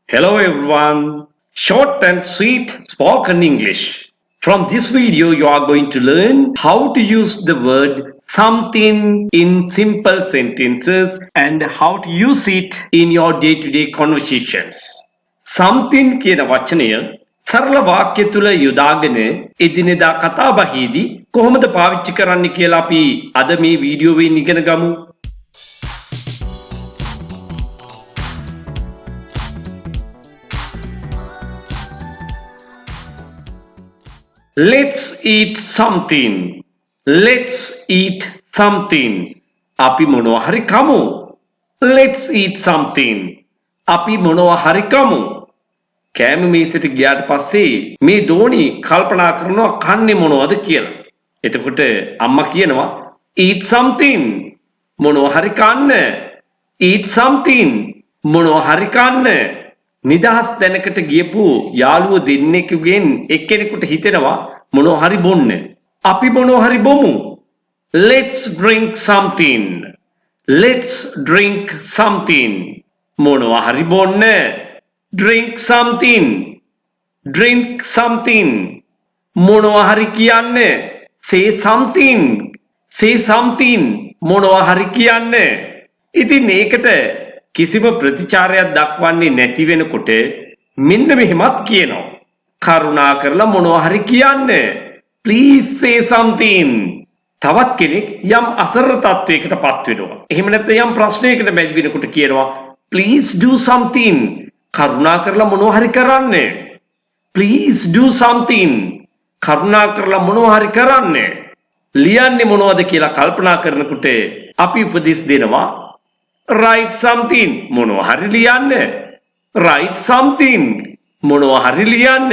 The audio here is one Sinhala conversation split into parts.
Hello everyone, short and sweet spoken English. From this video you are going to learn how to use the word something in simple sentences and how to use it in your day-to-day conversations. Something කියන වචනය සරල වාක්‍ය තුල යොදාගෙන එදිනෙදා කතාබහේදී කොහොමද පාවිච්චි කරන්න කියලා අපි අද මේ වීඩියෝවෙන් ඉගෙන ගමු. Let's eat something. Let's eat something. අපි මොනවා හරි කමු. Let's eat something. අපි මොනවා හරි කමු. කෑම මේසෙට ගියාට පස්සේ මේ දෝණි කල්පනා කරනවා කන්නේ මොනවද කියලා. එතකොට අම්මා කියනවා eat something. මොනවා හරි කන්න. eat something. මොනවා හරි කන්න. නිදහස් දැනකට ගියපු යාළුවෝ දෙන්නෙකුගෙන් එක්කෙනෙකුට හිතෙනවා මොනවා හරි බොන්න. අපි මොනවා හරි බොමු. Let's drink something. Let's drink something. මොනවා හරි බොන්න. Drink something. Drink something. මොනවා හරි කියන්න. Say something. Say something. මොනවා හරි කියන්න. ඉතින් මේකට කිසිම ප්‍රතිචාරයක් දක්වන්නේ නැති වෙනකොට මෙන්න මෙහෙමත් කියනවා. කරුණා කරලා මොනවා හරි කියන්න. Please say something. තවත් කෙනෙක් යම් අසරණ තත්වයකටපත් වෙනවා. එහෙම නැත්නම් යම් ප්‍රශ්නයකට බැඳ වෙනකොට කියනවා Please do something. කරුණා කරලා මොනවා හරි කරන්න. Please do something. කරුණා කරලා මොනවා හරි කරන්න. ලියන්නේ මොනවද කියලා කල්පනා කරනකොට අපි උපදෙස් දෙනවා Write something. මොනවා හරි ලියන්න. Write something. මොනවා හරි ලියන්න.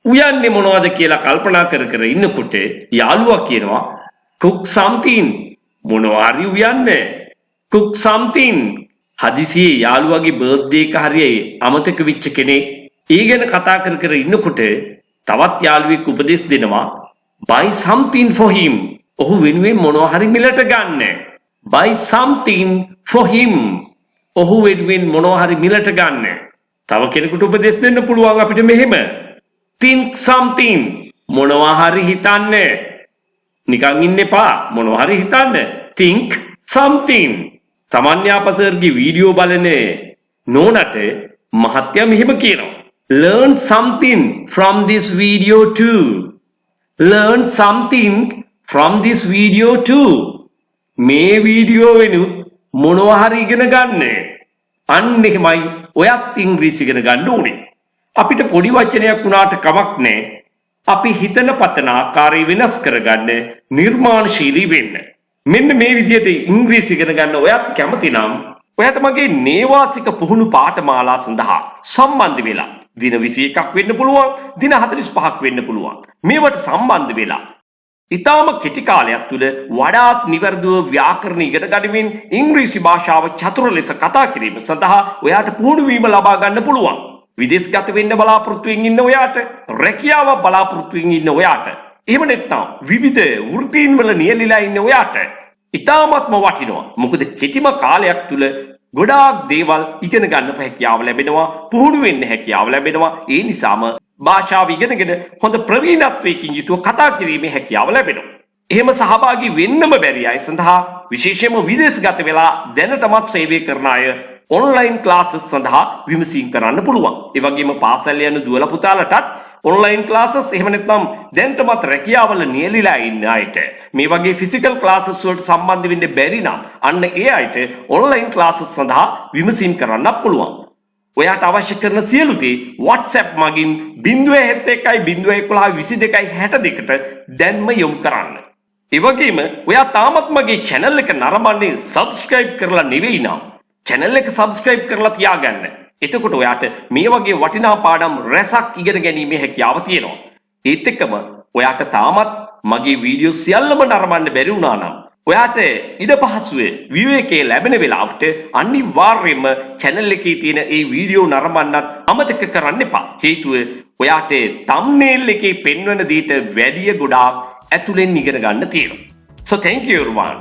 උයන්නේ මොනවද කියලා කල්පනා කර කර ඉන්නකොට යාළුවා කියනවා cook something. මොනවා හරි උයන්න. cook something. හදිසියේ යාළුවාගේ බර්ත්ඩේ එක හරියයි අමතක වෙච්ච කෙනෙක් ඒ ගැන කතා කර කර ඉන්නකොට තවත් යාළුවෙක් උපදෙස් දෙනවා buy something for him. ඔහු වෙනුවෙන් මොනවා හරි මිලට ගන්න. buy something for him. ඔහු වෙනුවෙන් මොනවා හරි මිලට ගන්න. තව කෙනෙකුට උපදෙස් දෙන්න පුළුවන් අපිට මෙහෙම. think something. මොනවා හරි හිතන්න. නිකන් ඉන්න එපා. මොනවා හරි හිතන්න. think something. සමන්‍යාපසර්ගේ වීඩියෝ බලන නෝනට මහත්තයා මෙහෙම කියනවා. learn something from this video too. learn something from this video too. මේ වීඩියෝ වෙනුත් මොනවා හරි ඉගෙන ගන්න. අන්න එහෙමයි ඔයත් ඉංග්‍රීසි ඉගෙන ගන්න ඕනේ. අපිට පොඩි වචනයක් වුණාට කමක් නැහැ. අපි හිතන පතන ආකාරය වෙනස් කරගන්න නිර්මාණශීලී වෙන්න. මෙන්න මේ විදිහට ඉංග්‍රීසි ඉගෙන ගන්න ඔයත් කැමති නම් ඔයාට මගේ නේවාසික පුහුණු පාඨමාලා සඳහා සම්බන්ධ වෙලා දින 21ක් වෙන්න පුළුවන්, දින 45ක් වෙන්න පුළුවන්. මේවට සම්බන්ධ වෙලා ඉතාම කෙටි කාලයක් තුළ වඩාත් නිවැරදිව ව්‍යාකරණ ඉගෙන ගනිමින් ඉංග්‍රීසි භාෂාව චතුර ලෙස කතා කිරීම සඳහා ඔයාට පුහුණු වීම ලබා ගන්න පුළුවන්. විදේශගත වෙන්න බලාපොරොත්තු වෙමින් ඉන්න ඔයාට, රැකියාවක් බලාපොරොත්තු වෙමින් ඉන්න ඔයාට, එහෙම නැත්නම් විවිධ වෘත්තීන් වල නියැලීලා ඉන්න ඔයාට ඉතාමත්ම වටිනවා. මොකද කෙටිම කාලයක් තුළ ගොඩාක් දේවල් ඉගෙන ගන්න හැකියාව ලැබෙනවා, පුහුණු වෙන්න හැකියාව ලැබෙනවා. ඒ නිසාම භාෂාව ඉගෙනගෙන හොඳ ප්‍රවීණත්වයකින් යුතුව කතා කිරීමේ හැකියාව ලැබෙනවා. එහෙම සහභාගී වෙන්නම බැරි අය සඳහා විශේෂයෙන්ම විදේශගත වෙලා දැනටමත් සේවය කරන අය ඔන්ලයින් ක්ලාසස් සඳහා විමසීම් කරන්න පුළුවන්. ඒ වගේම පාසල් යන දුවලා පුතාලටත් ඔන්ලයින් ක්ලාසස් එහෙම නැත්නම් දැනටමත් රැකියාවල නියැලීලා ඉන්න අයට මේ වගේ ෆිසිකල් ක්ලාසස් වලට සම්බන්ධ වෙන්න බැරි නම් අන්න ඒ අයට ඔන්ලයින් ක්ලාසස් සඳහා විමසීම් කරන්න පුළුවන්. ඔයාට අවශ්‍ය කරන සියලු දේ WhatsApp මගින් 071 දැන්ම යොමු කරන්න. ඒ වගේම ඔයා තාමත් මගේ channel එක නරඹන්නේ subscribe කරලා නෙවෙයි නම් channel එක subscribe කරලා තියාගන්න. එතකොට ඔයාට මේ වගේ වටිනා පාඩම් රැසක් ඉගෙන ගැනීමේ හැකියාව තියෙනවා. ඒත් එක්කම ඔයාට තාමත් මගේ වීඩියෝ සියල්ලම නරඹන්න බැරි වුණා නම් ඔයාට ඉඩ පහසුවේ විවේකයේ ලැබෙන වෙලාවට අනිවාර්යයෙන්ම channel එකේ තියෙන ඒ වීඩියෝ නරඹන්නත් අමතක කරන්න එපා. හේතුව ඔයාට thumbnail එකේ පෙන්වන දේට වැඩිය ගොඩාක් ඇතුලෙන් ඉගෙන ගන්න තියෙනවා. So thank you everyone.